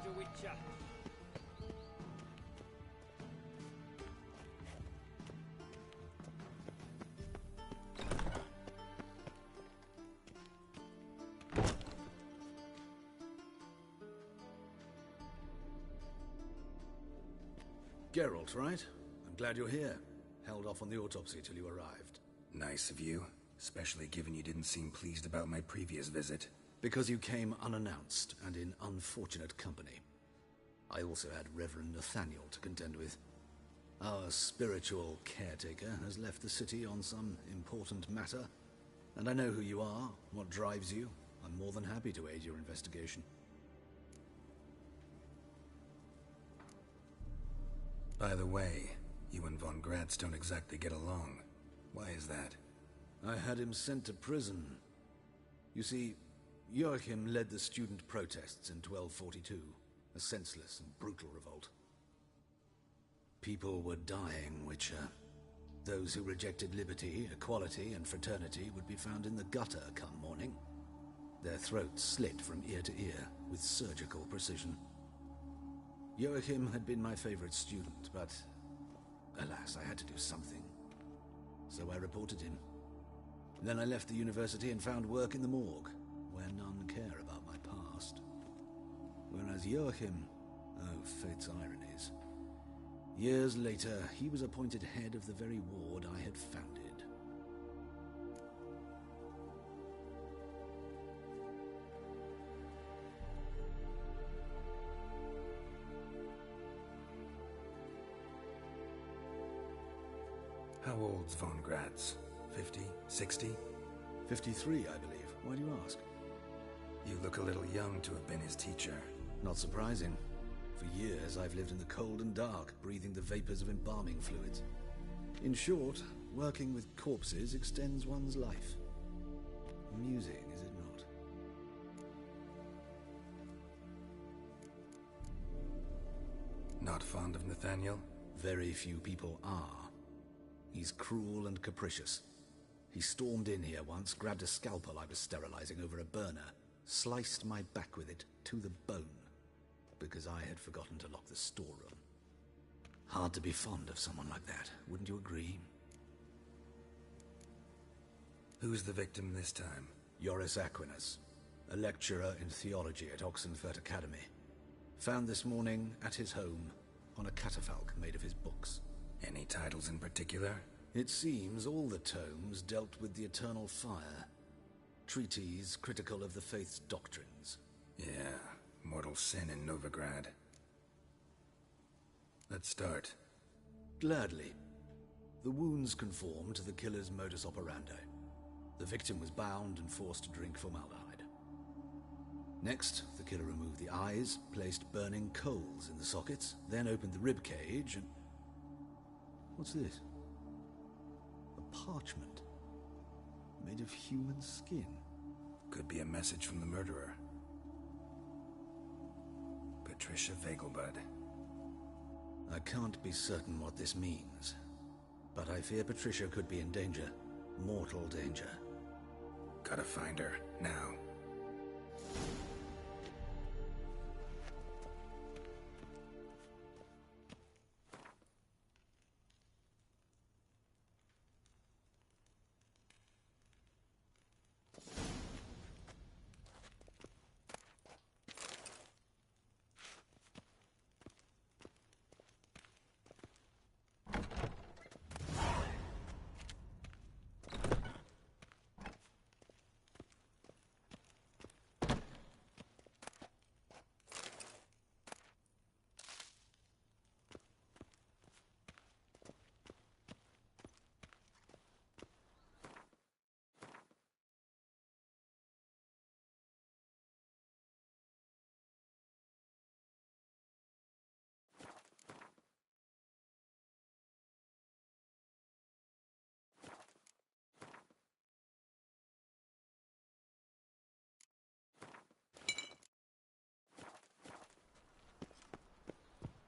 Master Witcher. Geralt, right? I'm glad you're here. Held off on the autopsy till you arrived. Nice of you, especially given you didn't seem pleased about my previous visit. Because you came unannounced and in unfortunate company. I also had Reverend Nathaniel to contend with. Our spiritual caretaker has left the city on some important matter, and I know who you are, what drives you. I'm more than happy to aid your investigation. By the way, you and von Gratz don't exactly get along. Why is that? I had him sent to prison. You see, Joachim led the student protests in 1242, a senseless and brutal revolt. People were dying, Witcher. Those who rejected liberty, equality, and fraternity would be found in the gutter come morning. Their throats slit from ear to ear with surgical precision. Joachim had been my favorite student, but alas, I had to do something. So I reported him. Then I left the university and found work in the morgue, where none care about my past. Whereas Joachim, oh, fate's ironies. Years later, he was appointed head of the very ward I had founded. How old's von Gratz? 50? 60? 53, I believe. Why do you ask? You look a little young to have been his teacher. Not surprising. For years, I've lived in the cold and dark, breathing the vapors of embalming fluids. In short, working with corpses extends one's life. Amusing, is it not? Not fond of Nathaniel? Very few people are. He's cruel and capricious. He stormed in here once, grabbed a scalpel I was sterilizing over a burner, sliced my back with it to the bone, because I had forgotten to lock the storeroom. Hard to be fond of someone like that, wouldn't you agree? Who's the victim this time? Joris Aquinas, a lecturer in theology at Oxenfurt Academy. Found this morning at his home on a catafalque made of his books. Any titles in particular? It seems all the tomes dealt with the eternal fire. Treatises critical of the faith's doctrines. Yeah, mortal sin in Novigrad. Let's start. Gladly. The wounds conform to the killer's modus operandi. The victim was bound and forced to drink formaldehyde. Next, the killer removed the eyes, placed burning coals in the sockets, then opened the rib cage and... What's this? A parchment. Made of human skin. Could be a message from the murderer. Patricia Vegelbud. I can't be certain what this means, but I fear Patricia could be in danger. Mortal danger. Gotta find her, now.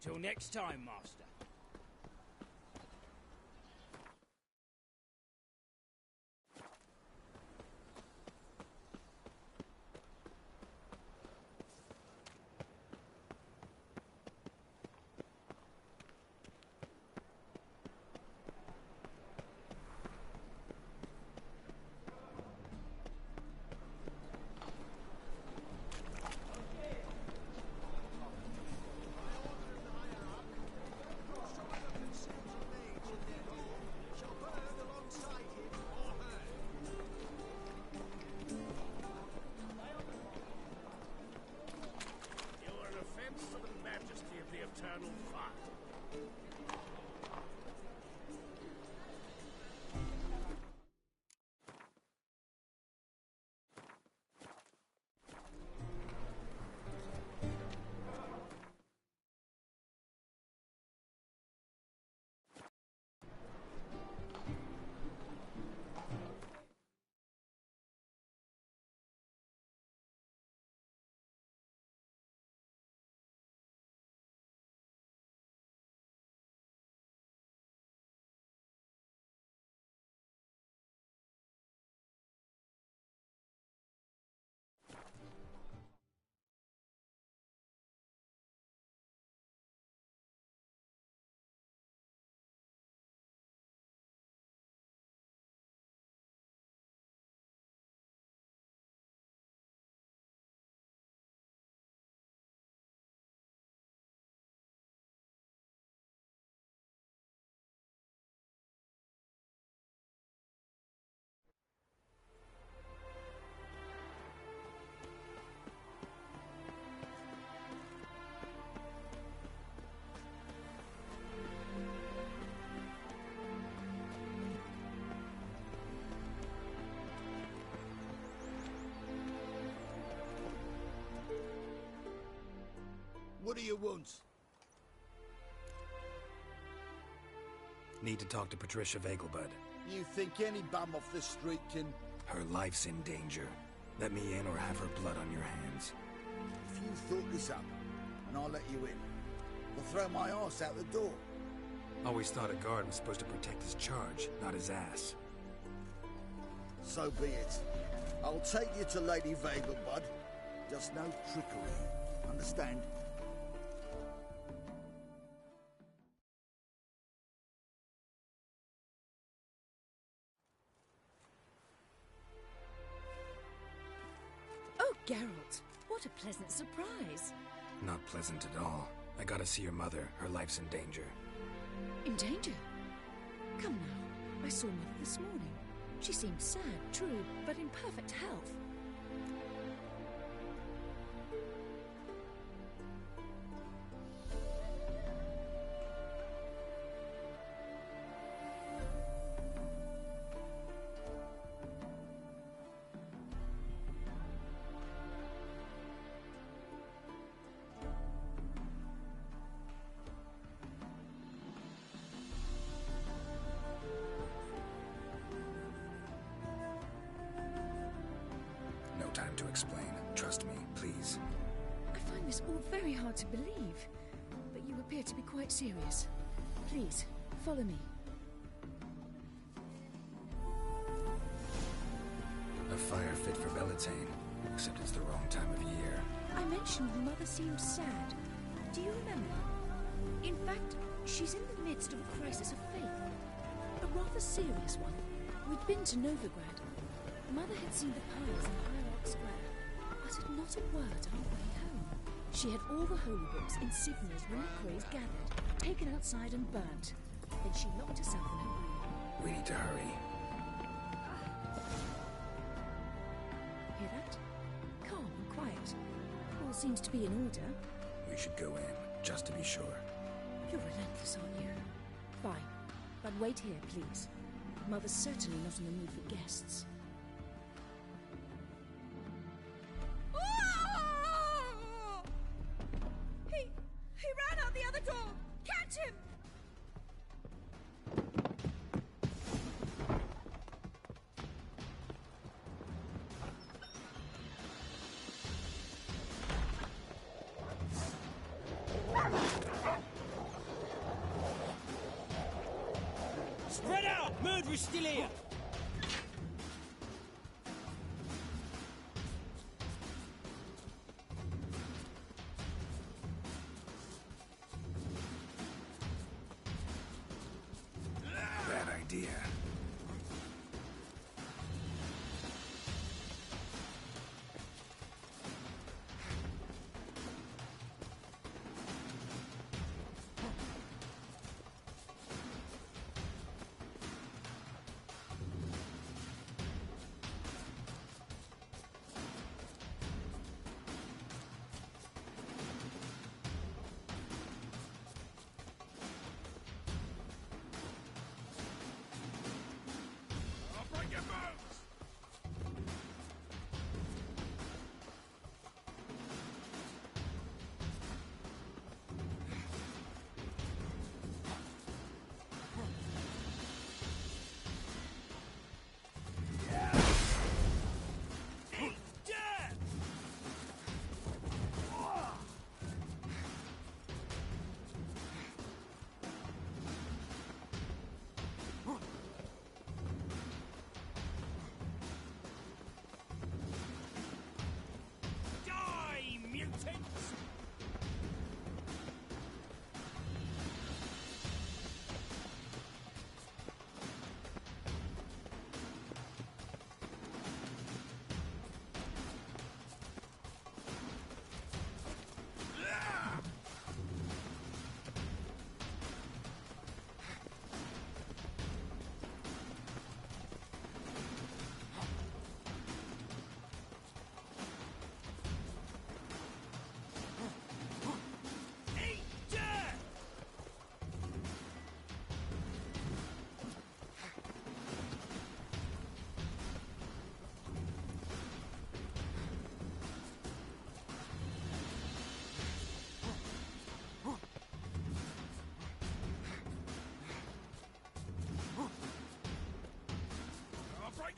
Till next time, Master. do you want? Need to talk to Patricia Vegelbud. You think any bum off the street can... Her life's in danger. Let me in or have her blood on your hands. If you thought this up, and I'll let you in, I'll throw my arse out the door. Always thought a guard was supposed to protect his charge, not his ass. So be it. I'll take you to Lady Vegelbud. Just no trickery. Understand? Oh, Geralt, what a pleasant surprise. Not pleasant at all. I gotta see your mother. Her life's in danger. In danger? Come now, I saw Mother this morning. She seemed sad, true, but in perfect health. No time to explain. Trust me, please. I find this all very hard to believe, but you appear to be quite serious. Please, follow me. A fire fit for Bellatane, except it's the wrong time of year. I mentioned Mother seemed sad. Do you remember? In fact, she's in the midst of a crisis of faith. A rather serious one. We'd been to Novigrad. Mother had seen the piles in Hierarch Square, uttered not a word on her way home. She had all the holy books, insignias, reliquaries gathered, taken outside and burnt. Then she locked herself in her room. We need to hurry. Hear that? Calm and quiet. All seems to be in order. We should go in, just to be sure. You're relentless, aren't you? Fine. But wait here, please. Mother's certainly not in the mood for guests. He ran out the other door! Catch him! Spread out! Murderer's still here! Bad idea.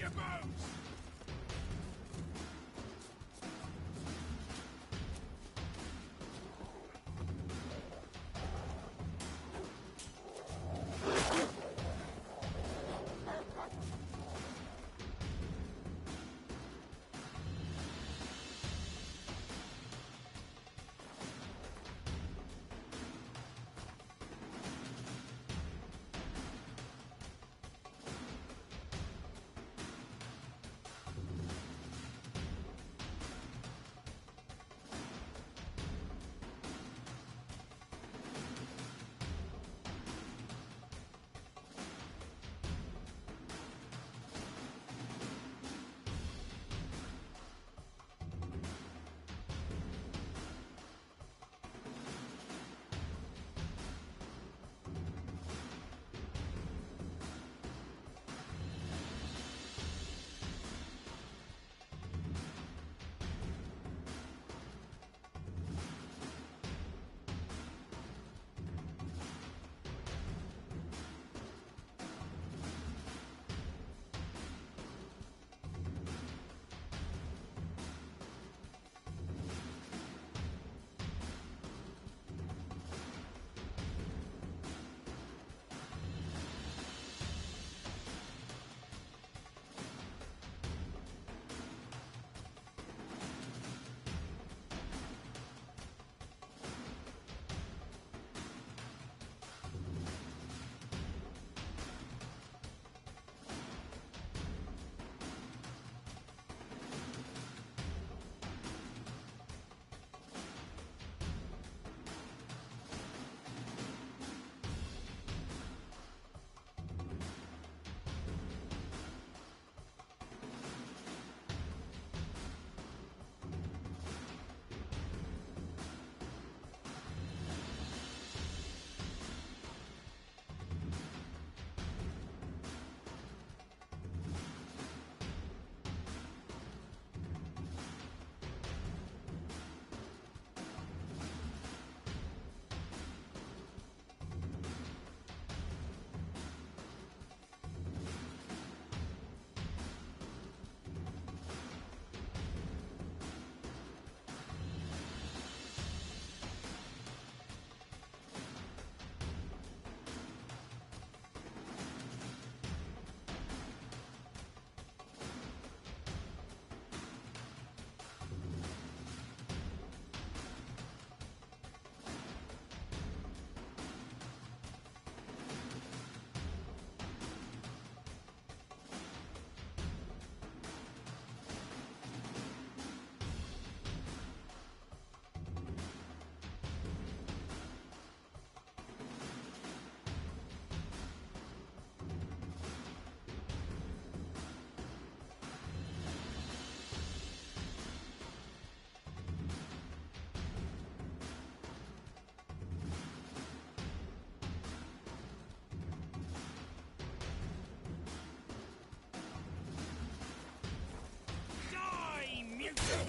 your boots!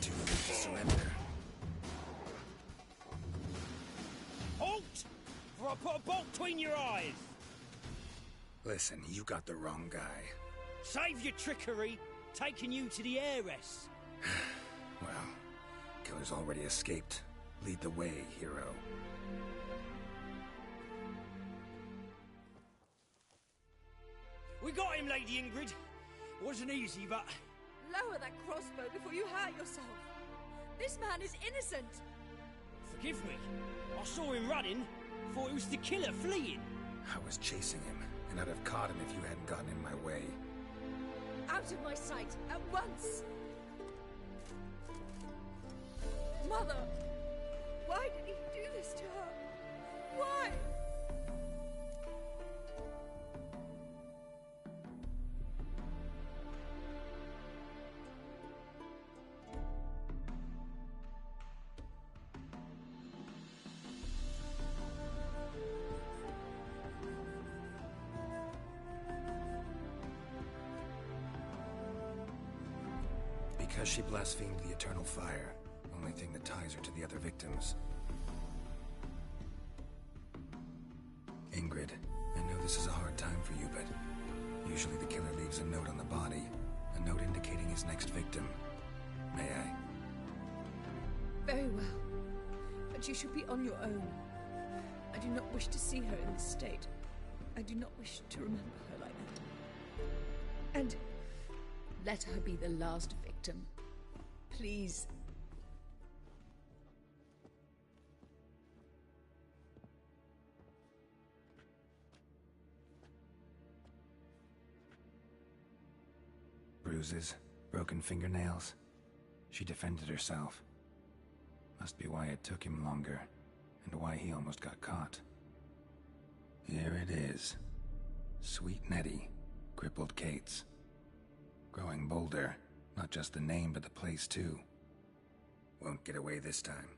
Too weak to surrender. Halt! Or I'll put a bolt between your eyes! Listen, you got the wrong guy. Save your trickery, taking you to the heiress. Well, killer's already escaped. Lead the way, hero. We got him, Lady Ingrid. Wasn't easy, but... Lower that crossbow before you hurt yourself. This man is innocent. Forgive me. I saw him running. Thought it was the killer fleeing. I was chasing him, and I'd have caught him if you hadn't gotten in my way. Out of my sight, at once! Mother! Why did he do this to her? Why? Because she blasphemed the eternal fire. Only thing that ties her to the other victims. Ingrid, I know this is a hard time for you, but usually the killer leaves a note on the body. A note indicating his next victim. May I? Very well. But you should be on your own. I do not wish to see her in this state. I do not wish to remember her like that. And let her be the last victim. Please. Bruises, broken fingernails. She defended herself. Must be why it took him longer, and why he almost got caught. Here it is. Sweet Nettie, crippled Kate's. Growing bolder, not just the name but the place too. Won't get away this time.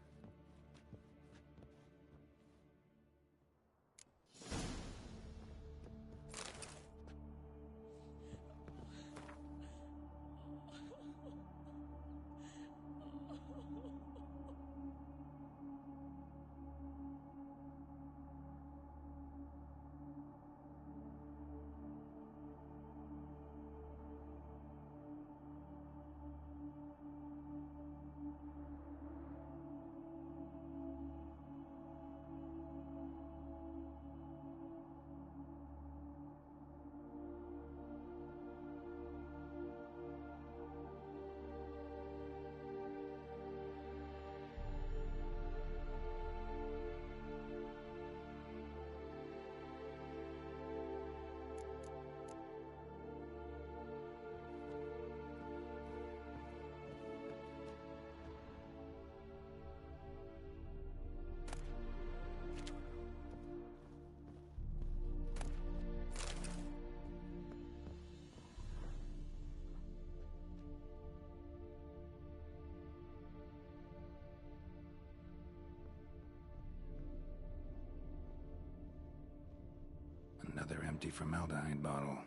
Another empty formaldehyde bottle.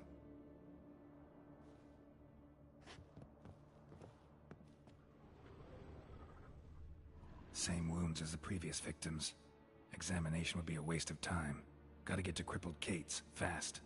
Same wounds as the previous victims. Examination would be a waste of time. Gotta get to crippled Kate's, fast.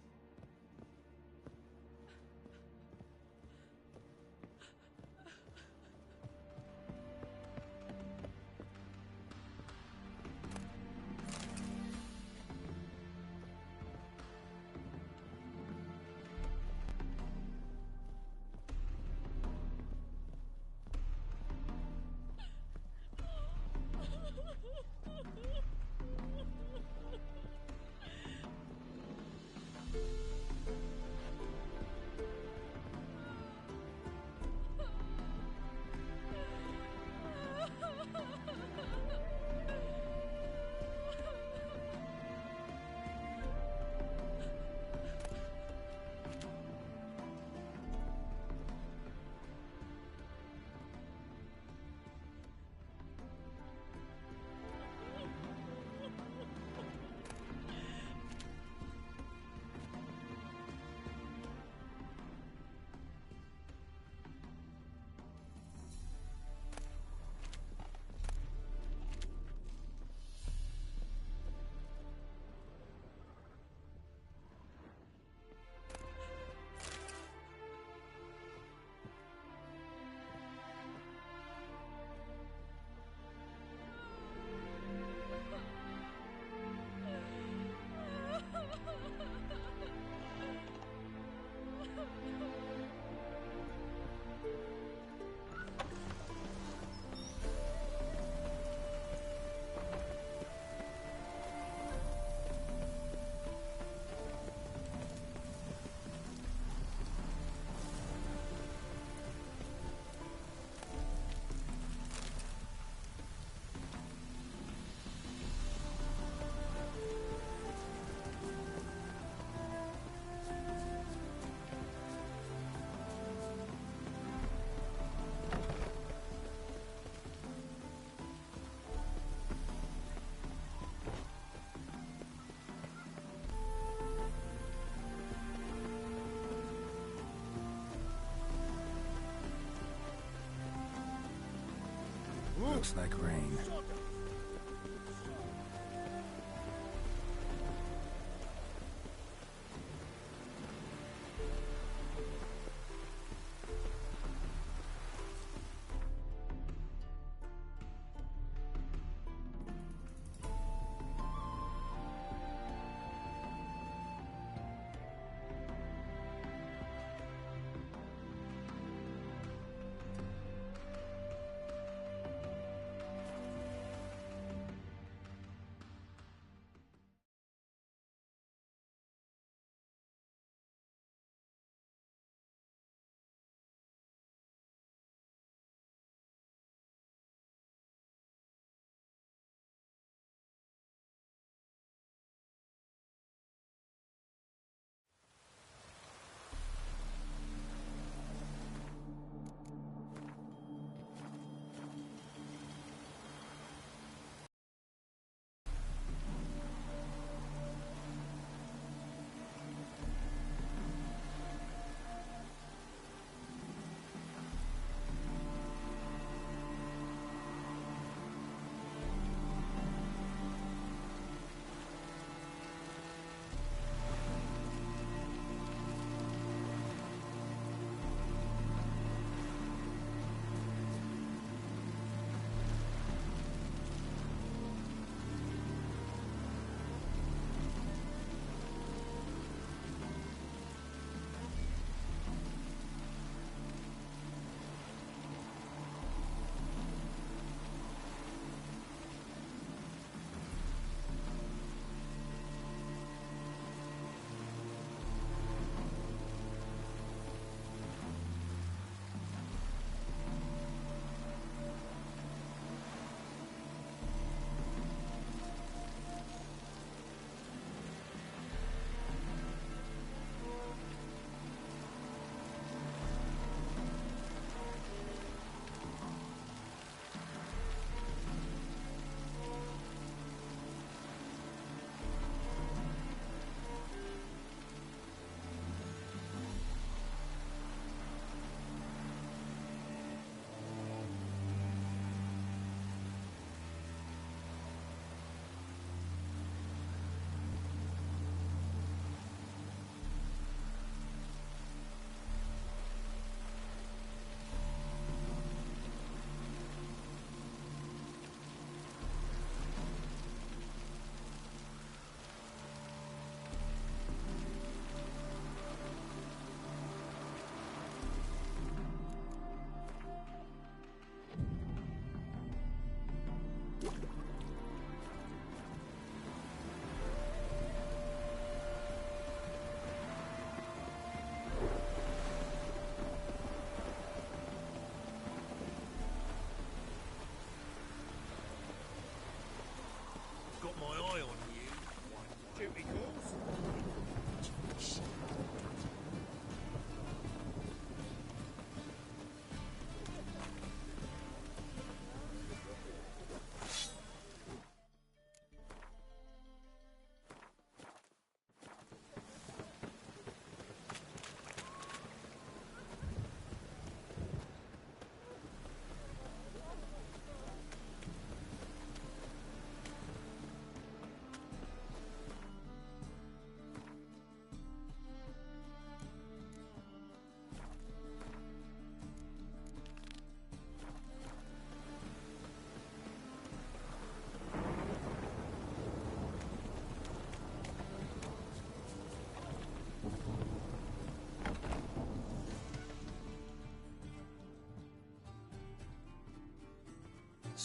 Looks like rain.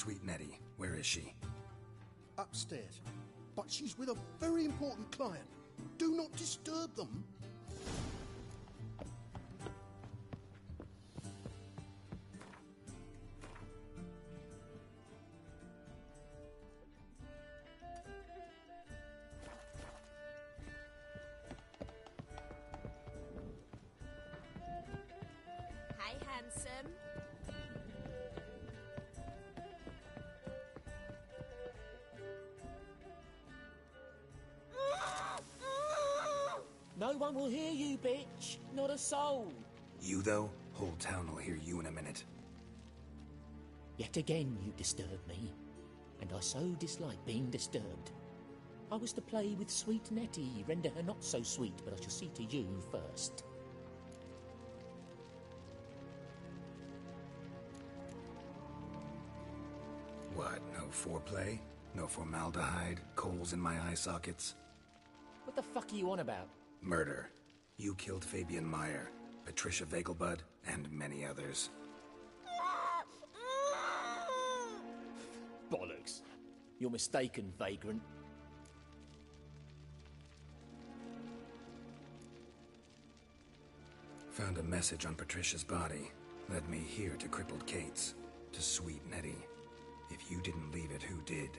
Sweet Nettie, where is she? Upstairs. But she's with a very important client. Do not disturb them. Hey, handsome. No one will hear you, bitch. Not a soul. You, though? Whole town will hear you in a minute. Yet again you disturb me, and I so dislike being disturbed. I was to play with sweet Nettie, render her not so sweet, but I shall see to you first. What, no foreplay? No formaldehyde? Coals in my eye sockets? What the fuck are you on about? Murder. You killed Fabian Meyer, Patricia Vegelbud, and many others. Bollocks. You're mistaken, vagrant. Found a message on Patricia's body. Led me here to crippled Kate's. To Sweet Nettie. If you didn't leave it, who did?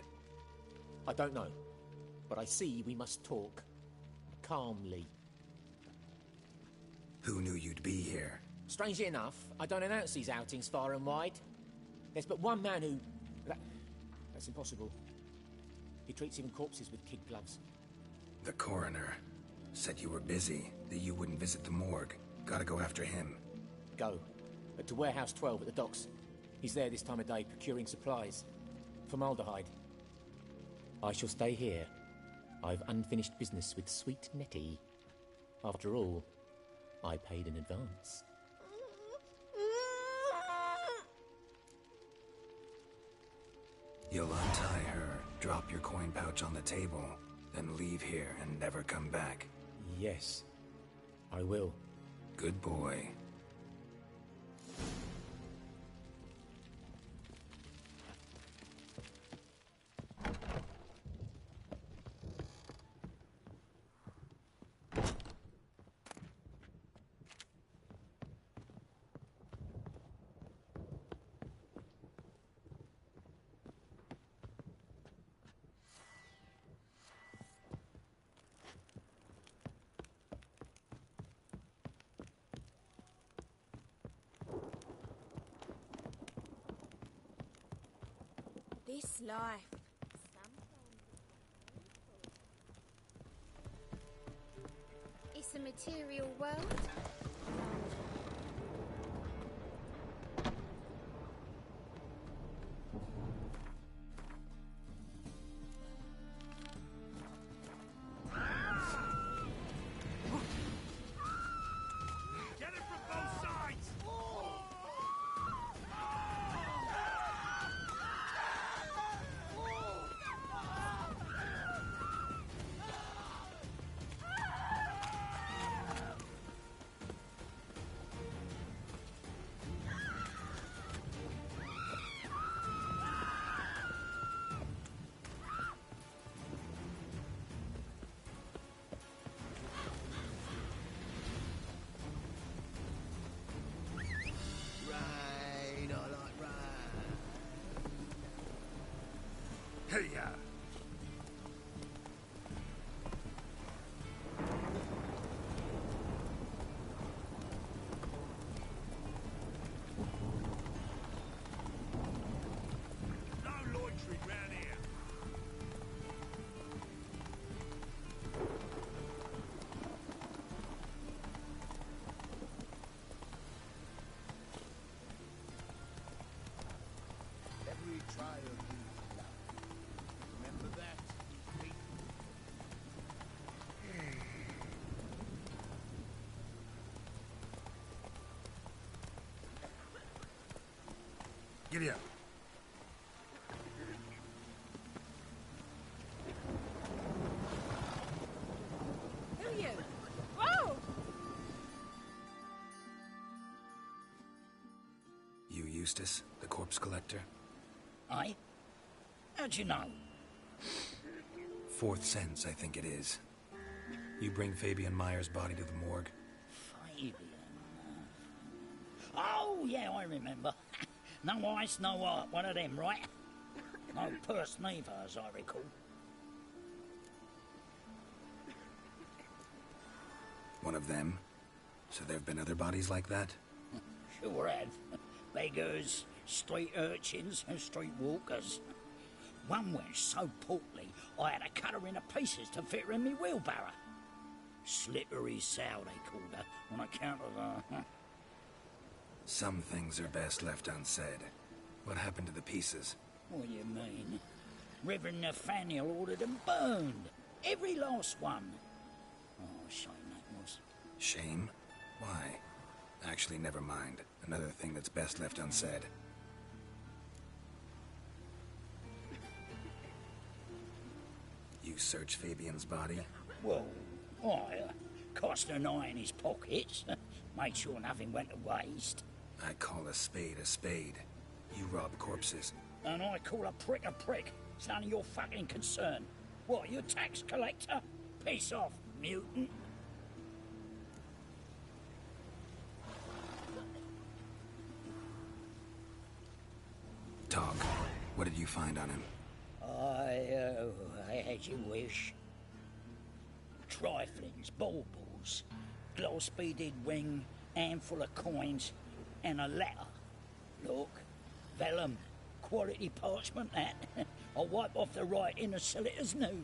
I don't know, but I see we must talk. Calmly. Who knew you'd be here? Strangely enough, I don't announce these outings far and wide. There's but one man who... That's impossible. He treats even corpses with kid gloves. The coroner. Said you were busy, that you wouldn't visit the morgue. Gotta go after him. Go. To Warehouse 12 at the docks. He's there this time of day, procuring supplies. Formaldehyde. I shall stay here. I've unfinished business with sweet Nettie. After all, I paid in advance. You'll untie her, drop your coin pouch on the table, then leave here and never come back. Yes, I will. Good boy. This life. It's a material world. Get it from both sides! Rain, I like rain. Hey-ya! No loitering round here. Every trial needs love. Remember that? Giddy up. Who are you? Whoa! You Eustace, the corpse collector? Eh? How'd you know? Fourth sense, I think it is. You bring Fabian Meyer's body to the morgue? Fabian... Oh, yeah, I remember. No eyes, no heart, one of them, right? No purse neither, as I recall. One of them? So there have been other bodies like that? Sure have. Beggars, street urchins, and street walkers. One went so portly, I had to cut her into pieces to fit her in me wheelbarrow. Slippery sow, they called her, on account of her... Some things are best left unsaid. What happened to the pieces? What do you mean? Reverend Nathaniel ordered them burned. Every last one. Oh, shame that was. Shame? Why? Actually, never mind. Another thing that's best left unsaid. You searched Fabian's body? Well, I cast an eye in his pockets. Made sure nothing went to waste. I call a spade a spade. You rob corpses. And I call a prick a prick. It's none of your fucking concern. What, you tax collector? Piss off, mutant. Talk. What did you find on him? I had your wish. Triflings, baubles, gloss-beaded ring, handful of coins, and a letter. Look, vellum, quality parchment, that. I'll wipe off the writing and sell it as new.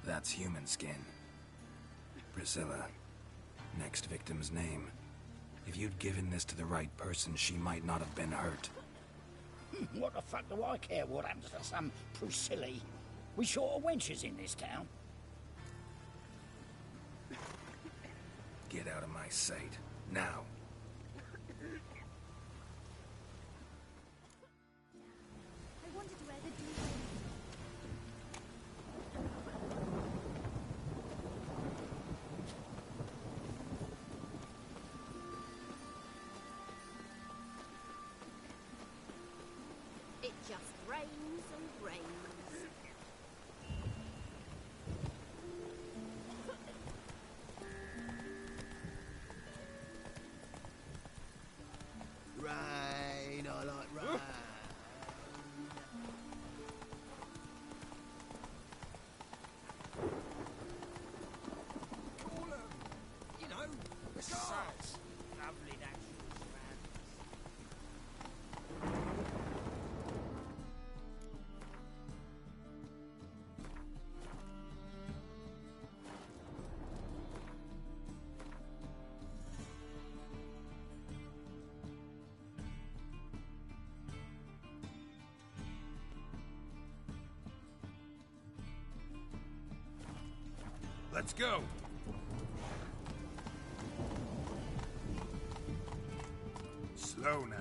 That's human skin. Priscilla. Next victim's name. If you'd given this to the right person, she might not have been hurt. What the fuck do I care what happens to some Priscilla? We short of wenches in this town. Get out of my sight. Now. I wanted to wear the duvet. It just rains and rains. Rain, I like rain. You know, the stars. Lovely natural surroundings. Let's go. Slow now.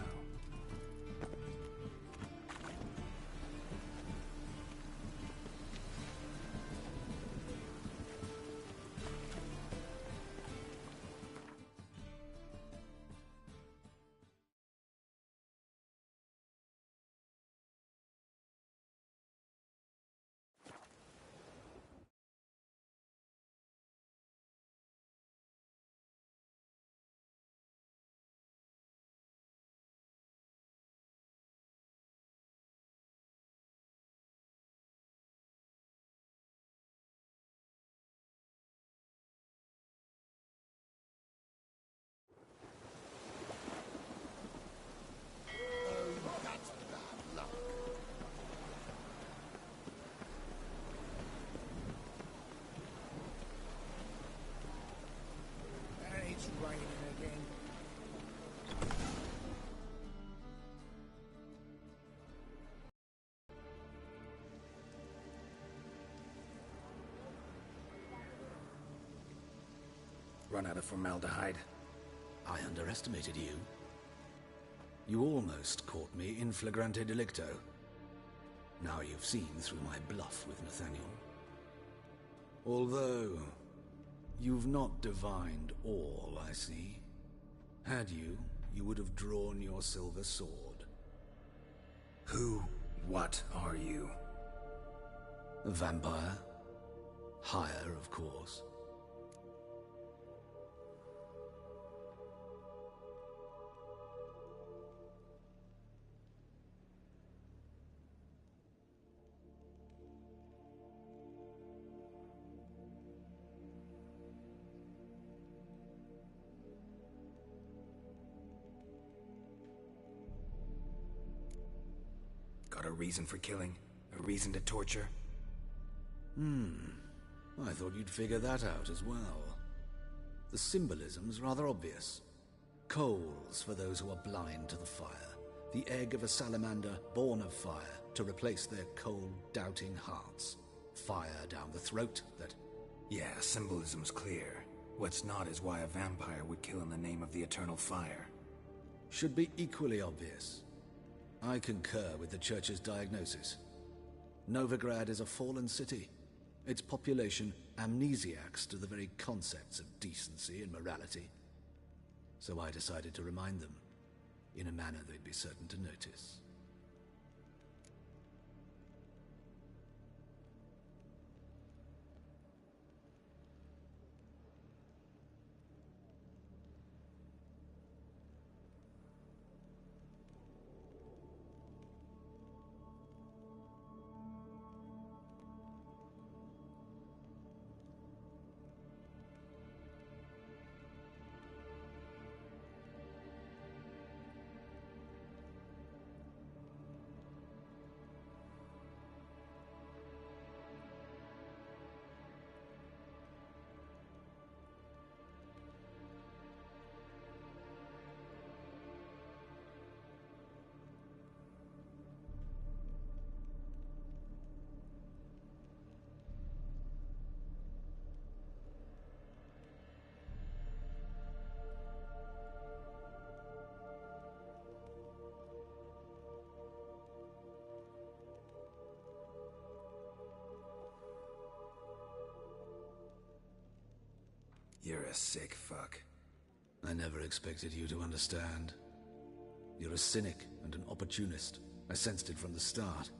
That's bad luck. And it's raining again. Run out of formaldehyde. I underestimated you. You almost caught me in flagrante delicto. Now you've seen through my bluff with Nathaniel. Although, you've not divined all, I see. Had you, you would have drawn your silver sword. What are you? A vampire. Higher, of course. Got a reason for killing? A reason to torture? I thought you'd figure that out as well. The symbolism's rather obvious. Coals for those who are blind to the fire. The egg of a salamander born of fire to replace their cold, doubting hearts. Fire down the throat that... Yeah, symbolism's clear. What's not is why a vampire would kill in the name of the eternal fire. should be equally obvious. I concur with the Church's diagnosis. Novigrad is a fallen city. Its population amnesiacs to the very concepts of decency and morality. So I decided to remind them, in a manner they'd be certain to notice. You're a sick fuck. I never expected you to understand. You're a cynic and an opportunist. I sensed it from the start.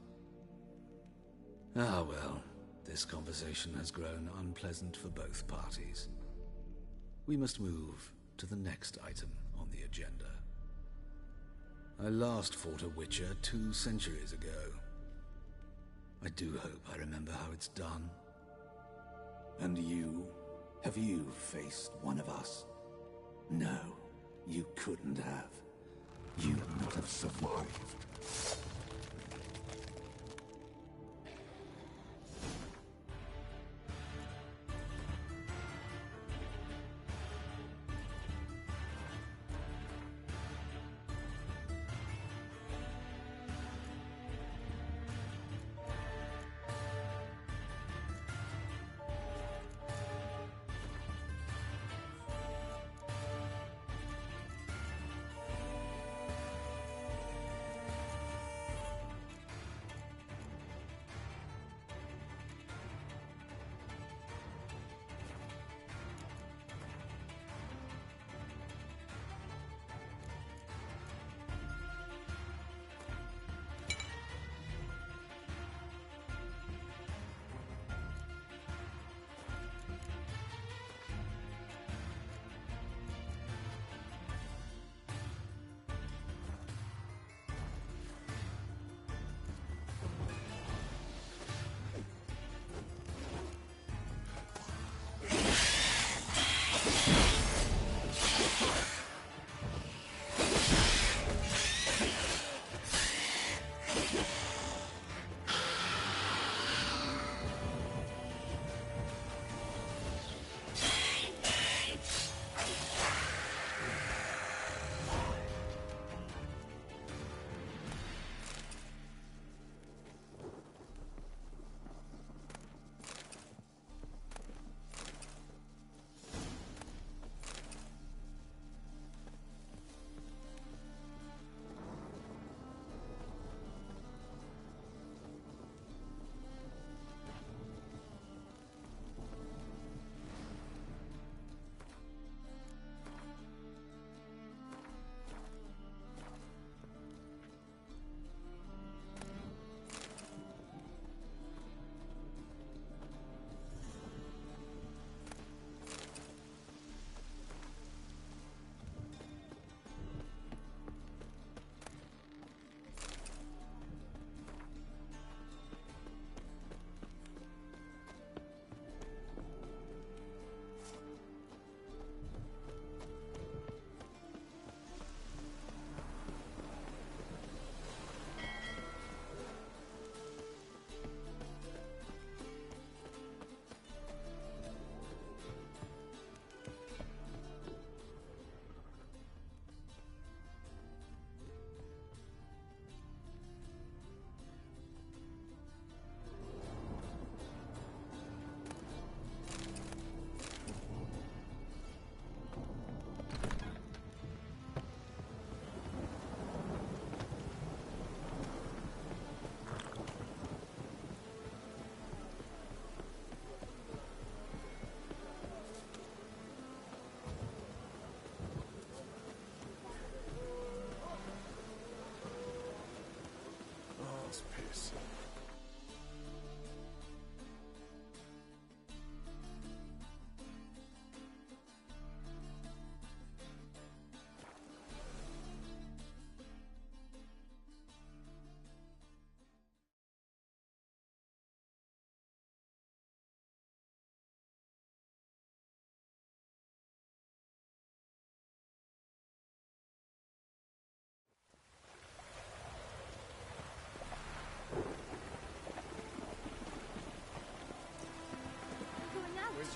Ah well, this conversation has grown unpleasant for both parties. We must move to the next item on the agenda. I last fought a Witcher 2 centuries ago. I do hope I remember how it's done. And you? Have you faced one of us? No, you couldn't have. You would not have survived.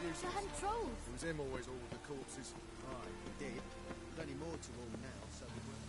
useless. To hunt trolls. It was him always ordered the corpses. Aye, he did. Plenty more to all now, so we will.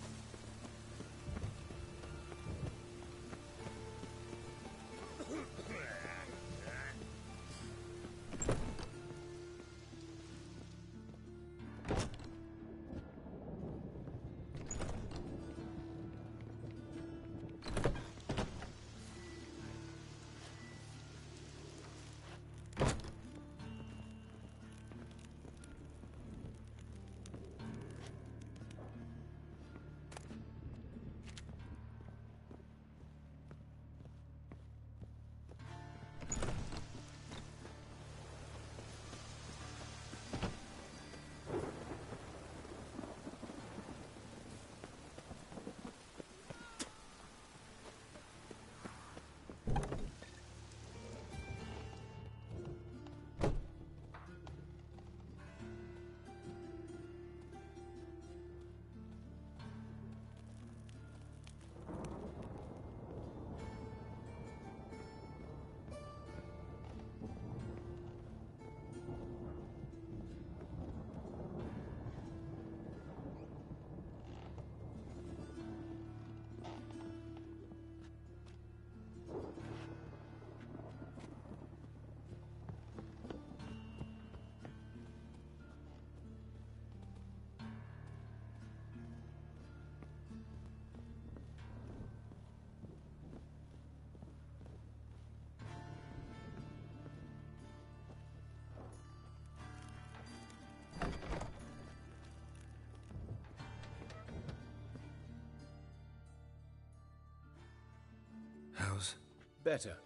How's... Better,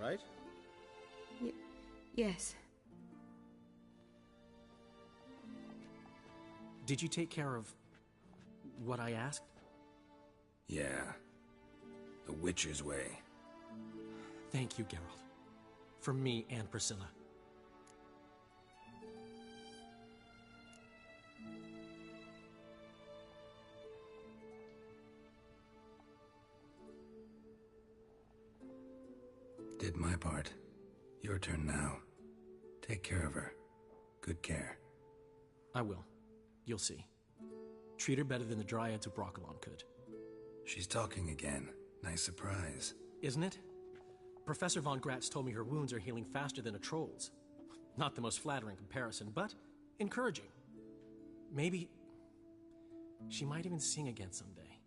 right? Yes. Did you take care of what I asked? Yeah. The Witcher's way. Thank you, Geralt. From me and Priscilla. Did my part. Your turn now. Take care of her. Good care. I will. You'll see. Treat her better than the Dryads of Brokilon could. She's talking again. Nice surprise. Isn't it? Professor von Gratz told me her wounds are healing faster than a troll's. Not the most flattering comparison, but encouraging. Maybe she might even sing again someday.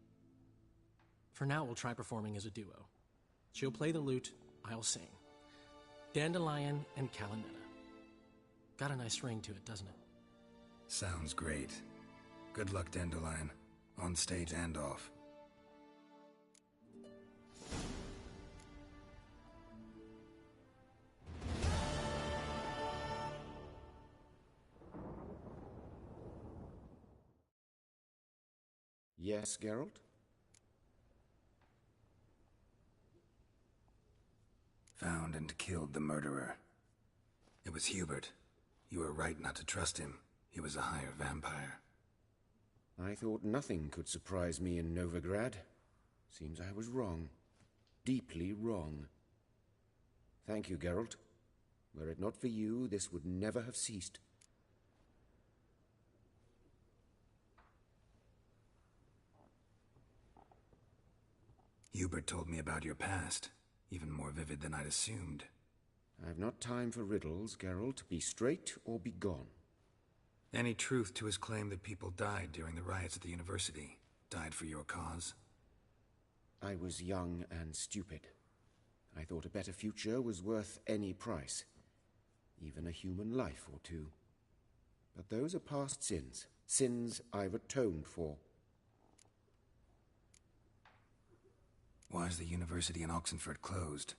For now, we'll try performing as a duo. She'll play the lute, I'll sing. Dandelion and Calinetta. Got a nice ring to it, doesn't it? Sounds great. Good luck, Dandelion. On stage and off. Yes, Geralt? Found and killed the murderer. It was Hubert. You were right not to trust him. He was a higher vampire. I thought nothing could surprise me in Novigrad. Seems I was wrong. Deeply wrong. Thank you, Geralt. Were it not for you, this would never have ceased. Hubert told me about your past. Even more vivid than I'd assumed. I've not time for riddles, Geralt. Be straight or be gone. Any truth to his claim that people died during the riots at the university? Died for your cause? I was young and stupid. I thought a better future was worth any price. Even a human life or two. But those are past sins. Sins I've atoned for. Why is the university in Oxenford closed?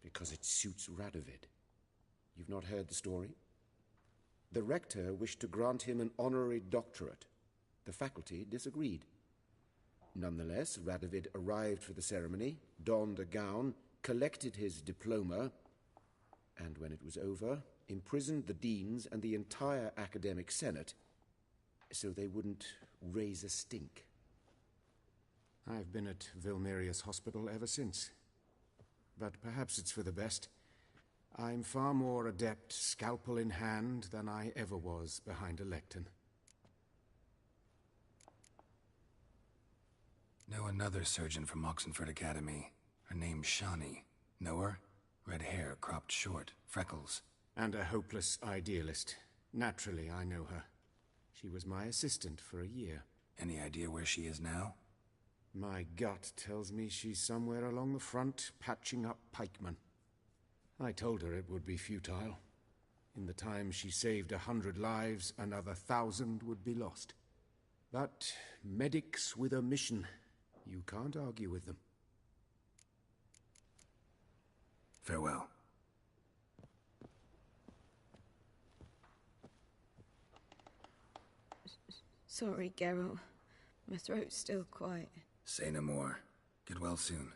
Because it suits Radovid. You've not heard the story? The rector wished to grant him an honorary doctorate. The faculty disagreed. Nonetheless, Radovid arrived for the ceremony, donned a gown, collected his diploma, and when it was over, imprisoned the deans and the entire academic senate so they wouldn't raise a stink. I've been at Vilmerius Hospital ever since. But perhaps it's for the best. I'm far more adept scalpel in hand than I ever was behind a lectern. Know another surgeon from Oxenford Academy. Her name's Shawnee. Know her? Red hair, cropped short, freckles. And a hopeless idealist. Naturally, I know her. She was my assistant for a year. Any idea where she is now? My gut tells me she's somewhere along the front, patching up pikemen. I told her it would be futile. In the time she saved 100 lives, another 1,000 would be lost. But medics with a mission, you can't argue with them. Farewell. Sorry, Geralt. My throat's still quite... Say no more. Get well soon.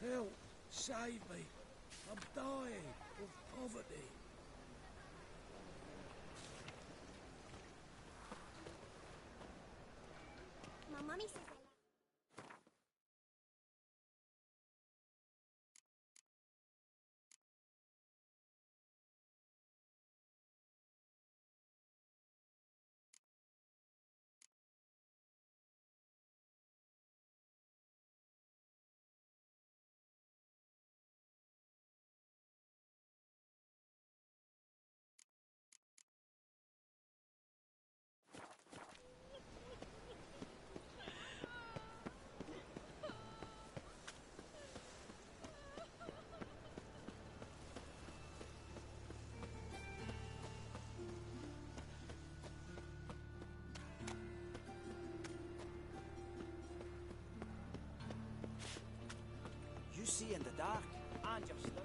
Help! Save me! I'm dying of poverty. My mummy says You see in the dark, and you're stuck.